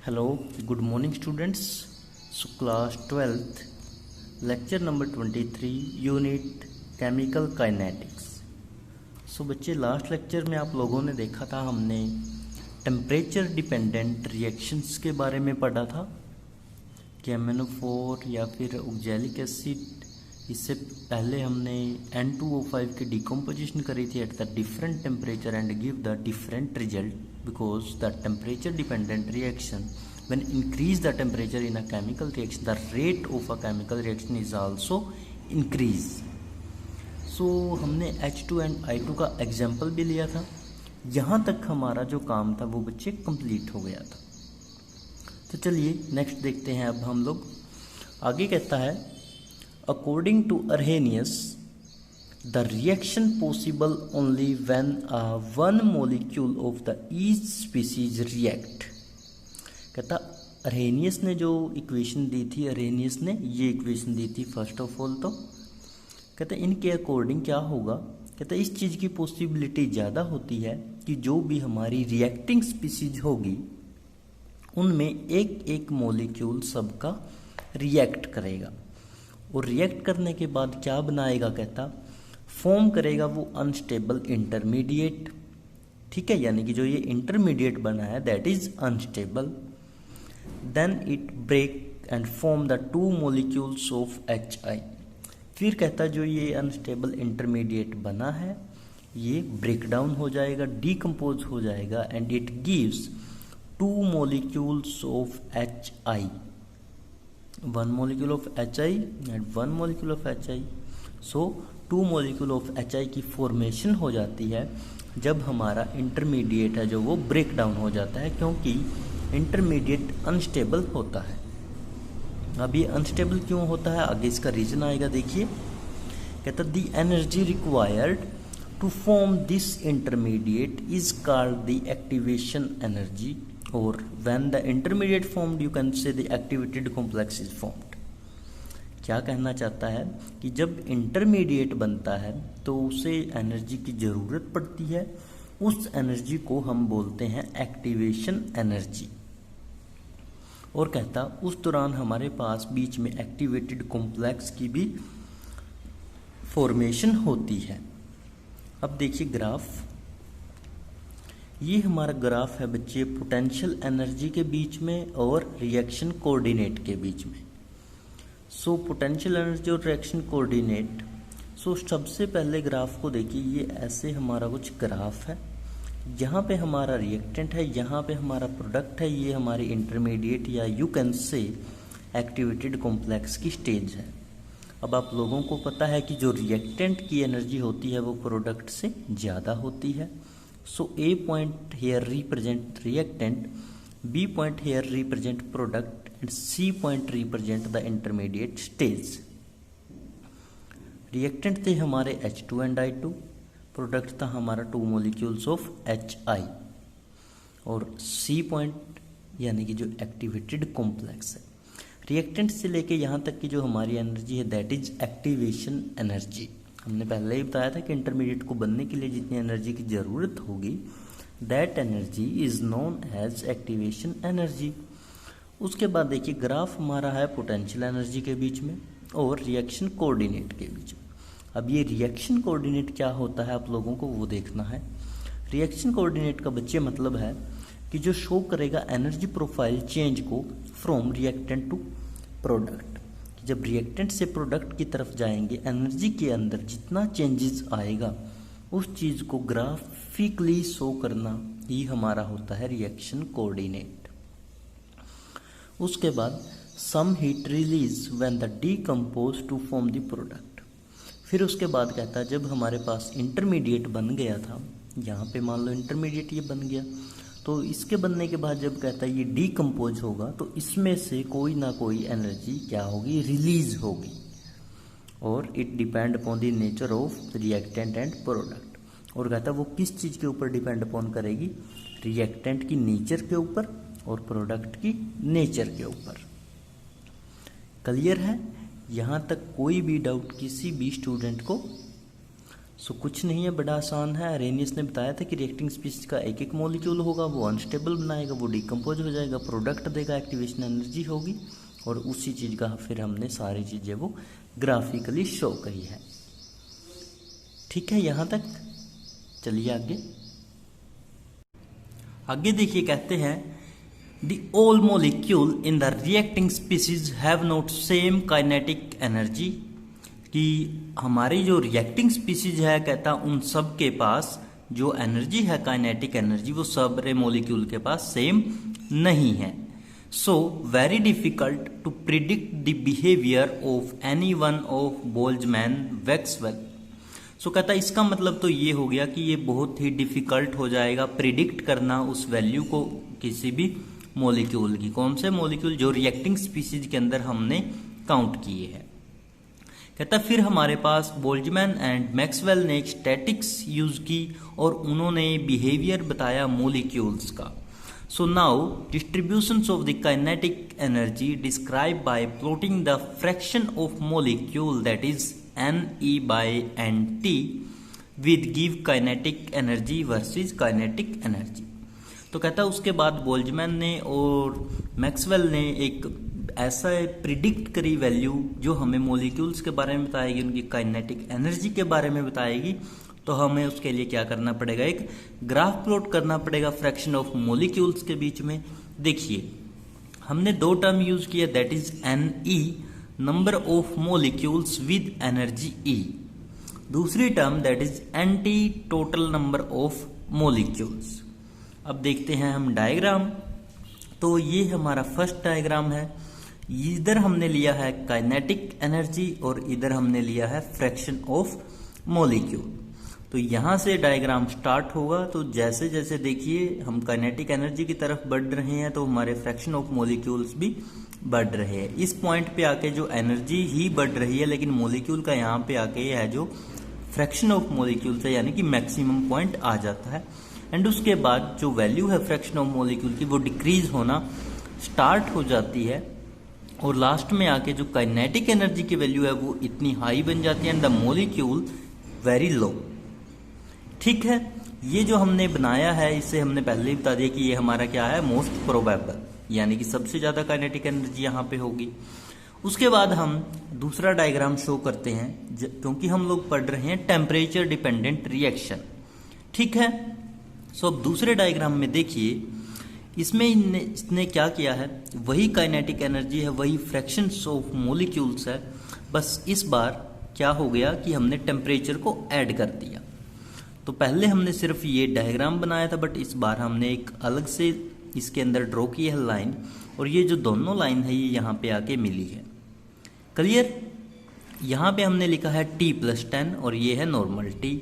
Hello good morning students. So class 12th lecture number 23 unit chemical kinetics. So बच्चे, last lecture में आप लोगों ने देखा था, हमने टेम्परेचर डिपेंडेंट रिएक्शंस के बारे में पढ़ा था कि MnO4 या फिर ऑक्जेलिक एसिड, इससे पहले हमने N2O5 की डिकम्पोजिशन करी थी at the different temperature and give the different result because the temperature dependent reaction, when increase the temperature in a chemical reaction, the rate of a chemical reaction is also increase. So हमने H2 and I2 का example भी लिया था। यहाँ तक हमारा जो काम था वो बच्चे कंप्लीट हो गया था। तो चलिए नेक्स्ट देखते हैं। अब हम लोग आगे कहता है, according to Arrhenius the reaction possible only when one molecule of the each species react। कहता अर्हेनियस ने जो इक्वेशन दी थी, अर्हेनियस ने ये इक्वेशन दी थी फर्स्ट ऑफ ऑल। तो कहता इनके अकॉर्डिंग क्या होगा, कहता इस चीज़ की पॉसिबिलिटी ज़्यादा होती है कि जो भी हमारी रिएक्टिंग स्पीसीज होगी उनमें एक एक मॉलिक्यूल सबका रिएक्ट करेगा और रिएक्ट करने के बाद क्या बनाएगा, कहता फॉर्म करेगा वो अनस्टेबल इंटरमीडिएट। ठीक है, यानी कि जो ये इंटरमीडिएट बना है that is unstable. Then it break and form the two molecules of HI। फिर कहता जो ये अनस्टेबल इंटरमीडिएट बना है ये ब्रेक डाउन हो जाएगा, डीकम्पोज हो जाएगा and it gives to molecules of HI, one molecule of HI and one molecule of HI। So two molecule of HI की फॉर्मेशन हो जाती है जब हमारा इंटरमीडिएट है जो वो ब्रेक डाउन हो जाता है, क्योंकि इंटरमीडिएट अनस्टेबल होता है। अब ये अनस्टेबल क्यों होता है, आगे इसका रीजन आएगा। देखिए कहता the energy required to form this intermediate is called the activation energy, और when the intermediate formed you can say the activated complex is formed. क्या कहना चाहता है कि जब इंटरमीडिएट बनता है तो उसे एनर्जी की ज़रूरत पड़ती है, उस एनर्जी को हम बोलते हैं एक्टिवेशन एनर्जी। और कहता उस दौरान हमारे पास बीच में एक्टिवेटेड कॉम्प्लेक्स की भी फॉर्मेशन होती है। अब देखिए ग्राफ, ये हमारा ग्राफ है बच्चे पोटेंशियल एनर्जी के बीच में और रिएक्शन कोऑर्डिनेट के बीच में। सो पोटेंशियल एनर्जी और रिएक्शन कोऑर्डिनेट। सो सबसे पहले ग्राफ को देखिए, ये ऐसे हमारा कुछ ग्राफ है। यहाँ पे हमारा रिएक्टेंट है, यहाँ पे हमारा प्रोडक्ट है, ये हमारी इंटरमीडिएट या यू कैन से एक्टिवेटेड कॉम्प्लेक्स की स्टेज है। अब आप लोगों को पता है कि जो रिएक्टेंट की एनर्जी होती है वो प्रोडक्ट से ज़्यादा होती है। So A point here represent reactant, B point here represent product and C point represent the intermediate stage। Reactant थे हमारे H2 and I2, प्रोडक्ट था हमारा टू मॉलिक्यूल्स ऑफ HI, और C पॉइंट यानी कि जो एक्टिवेटेड कॉम्प्लेक्स है। Reactant से लेके यहाँ तक की जो हमारी एनर्जी है दैट इज एक्टिवेशन एनर्जी। हमने पहले ही बताया था कि इंटरमीडिएट को बनने के लिए जितनी एनर्जी की ज़रूरत होगी that energy is known as activation energy. उसके बाद देखिए ग्राफ हमारा है पोटेंशियल एनर्जी के बीच में और रिएक्शन कोऑर्डिनेट के बीच में। अब ये रिएक्शन कोऑर्डिनेट क्या होता है आप लोगों को वो देखना है। रिएक्शन कोऑर्डिनेट का बच्चे मतलब है कि जो शो करेगा एनर्जी प्रोफाइल चेंज को फ्रॉम रिएक्टेंट टू प्रोडक्ट। जब रिएक्टेंट से प्रोडक्ट की तरफ जाएंगे एनर्जी के अंदर जितना चेंजेस आएगा उस चीज़ को ग्राफिकली शो करना ही हमारा होता है रिएक्शन कोऑर्डिनेट। उसके बाद some heat release when the decompose to form the product. फिर उसके बाद कहता है जब हमारे पास इंटरमीडिएट बन गया था, यहाँ पे मान लो इंटरमीडिएट ये बन गया, तो इसके बनने के बाद जब कहता है ये डीकम्पोज होगा तो इसमें से कोई ना कोई एनर्जी क्या होगी, रिलीज होगी, और it depend upon the nature of reactant and product. और कहता है वो किस चीज़ के ऊपर डिपेंड अपॉन करेगी, रिएक्टेंट की नेचर के ऊपर और प्रोडक्ट की नेचर के ऊपर। क्लियर है यहाँ तक, कोई भी डाउट किसी भी स्टूडेंट को? सो कुछ नहीं है, बड़ा आसान है। अरेनियस ने बताया था कि रिएक्टिंग स्पीशीज का एक एक मॉलिक्यूल होगा, वो अनस्टेबल बनाएगा, वो डिकम्पोज हो जाएगा, प्रोडक्ट देगा, एक्टिवेशन एनर्जी होगी, और उसी चीज़ का फिर हमने सारी चीज़ें वो ग्राफिकली शो करी है। ठीक है यहाँ तक। चलिए आगे आगे देखिए, कहते हैं The all molecule in the reacting species have not same kinetic energy, कि हमारी जो रिएक्टिंग स्पीसीज है कहता उन सब के पास जो एनर्जी है काइनेटिक एनर्जी वो सब मोलिक्यूल के पास सेम नहीं है। So very difficult to predict the behaviour of any one of Boltzmann Maxwell. So कहता इसका मतलब तो ये हो गया कि ये बहुत ही डिफिकल्ट हो जाएगा प्रिडिक्ट करना उस वैल्यू को किसी भी मॉलिक्यूल की। कौन से मॉलिक्यूल? जो रिएक्टिंग स्पीसीज के अंदर हमने काउंट किए हैं। कहता फिर हमारे पास बोल्ट्जमैन एंड मैक्सवेल ने स्टैटिक्स यूज की और उन्होंने बिहेवियर बताया मॉलिक्यूल्स का। So now distributions of the kinetic energy describe by plotting the fraction of molecule that is Ne/Nt with give kinetic energy versus kinetic energy. तो कहता उसके बाद बोल्ट्जमैन ने और मैक्सवेल ने एक ऐसा प्रिडिक्ट करी वैल्यू जो हमें मॉलिक्यूल्स के बारे में बताएगी, उनकी काइनेटिक एनर्जी के बारे में बताएगी। तो हमें उसके लिए क्या करना पड़ेगा? एक ग्राफ प्लॉट करना पड़ेगा फ्रैक्शन ऑफ मॉलिक्यूल्स के बीच में। देखिए हमने दो टर्म यूज किया, that is Ne, number of molecules with energy E। दूसरी term that is Nt, total number of molecules. अब देखते हैं हम डायग्राम। तो ये हमारा फर्स्ट डायग्राम है। इधर हमने लिया है काइनेटिक एनर्जी और इधर हमने लिया है फ्रैक्शन ऑफ मॉलिक्यूल। तो यहाँ से डायग्राम स्टार्ट होगा। तो जैसे जैसे देखिए हम काइनेटिक एनर्जी की तरफ बढ़ रहे हैं तो हमारे फ्रैक्शन ऑफ मॉलिक्यूल्स भी बढ़ रहे हैं। इस पॉइंट पे आके जो एनर्जी ही बढ़ रही है, लेकिन मॉलिक्यूल का यहाँ पे आके है जो फ्रैक्शन ऑफ मॉलिक्यूल्स है, यानी कि मैक्सिमम पॉइंट आ जाता है। एंड उसके बाद जो वैल्यू है फ्रैक्शन ऑफ मॉलिक्यूल की वो डिक्रीज होना स्टार्ट हो जाती है और लास्ट में आके जो काइनेटिक एनर्जी की वैल्यू है वो इतनी हाई बन जाती है and the molecule very low. ठीक है, ये जो हमने बनाया है इससे हमने पहले ही बता दिया कि ये हमारा क्या है, मोस्ट प्रोबेबल, यानी कि सबसे ज्यादा काइनेटिक एनर्जी यहाँ पे होगी। उसके बाद हम दूसरा डायग्राम शो करते हैं क्योंकि हम लोग पढ़ रहे हैं टेम्परेचर डिपेंडेंट रिएक्शन। ठीक है, सो अब दूसरे डायग्राम में देखिए, इसमें इसने क्या किया है, वही काइनेटिक एनर्जी है, वही फ्रैक्शंस ऑफ मॉलिक्यूल्स है, बस इस बार क्या हो गया कि हमने टेम्परेचर को ऐड कर दिया। तो पहले हमने सिर्फ ये डायग्राम बनाया था, बट इस बार हमने एक अलग से इसके अंदर ड्रॉ की है लाइन, और ये जो दोनों लाइन है ये यहाँ पे आके मिली है। क्लियर? यहाँ पे हमने लिखा है T+10 और ये है नॉर्मल T।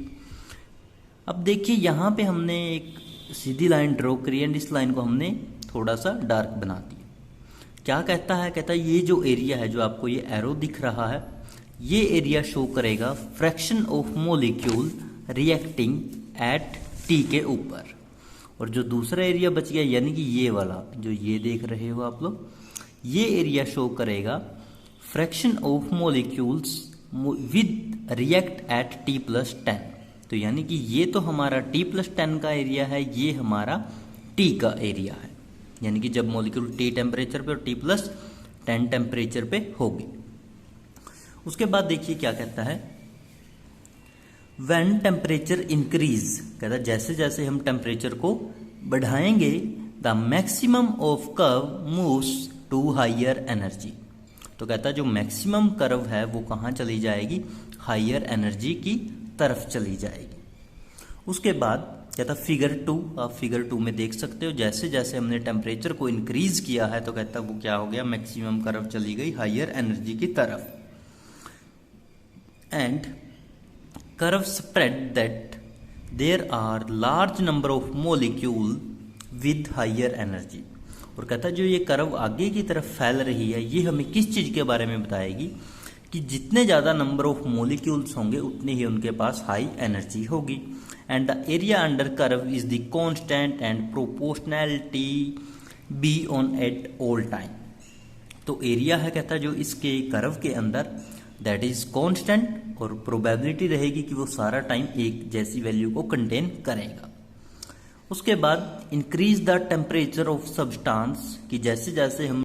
अब देखिए यहाँ पे हमने एक सीधी लाइन ड्रॉ करी एंड इस लाइन को हमने थोड़ा सा डार्क बना दिया। क्या कहता है? कहता है ये जो एरिया है, जो आपको ये एरो दिख रहा है, ये एरिया शो करेगा fraction of molecule reacting at T के ऊपर, और जो दूसरा एरिया बच गया यानी कि ये वाला जो ये देख रहे हो आप लोग, ये एरिया शो करेगा fraction of molecules with react eight T+10। तो यानी कि ये तो हमारा T+10 का एरिया है, ये हमारा T का एरिया है, यानी कि जब मॉलिक्यूल T टेम्परेचर पे और T+10 टेम्परेचर पे होगी। उसके बाद देखिए क्या कहता है, व्हेन टेम्परेचर इंक्रीज, कहता है जैसे जैसे हम टेम्परेचर को बढ़ाएंगे the maximum of curve moves to higher energy. तो कहता है जो मैक्सिमम कर्व है वो कहाँ चली जाएगी, हायर एनर्जी की तरफ चली जाएगी। उसके बाद कहता फिगर 2, आप फिगर 2 में देख सकते हो, जैसे जैसे हमने टेम्परेचर को इंक्रीज किया है तो कहता वो क्या हो गया, मैक्सिमम कर्व चली गई हायर एनर्जी की तरफ। And curve spread that there are large number of molecule with higher energy. और कहता जो ये कर्व आगे की तरफ फैल रही है ये हमें किस चीज के बारे में बताएगी कि जितने ज़्यादा नंबर ऑफ मॉलिक्यूल्स होंगे उतनी ही उनके पास हाई एनर्जी होगी। And the area under curve is the constant and proportionality be on at all time. तो एरिया है कहता जो इसके कर्व के अंदर दैट इज कांस्टेंट, और प्रोबेबिलिटी रहेगी कि वो सारा टाइम एक जैसी वैल्यू को कंटेन करेगा। उसके बाद increase the temperature of substance, कि जैसे जैसे हम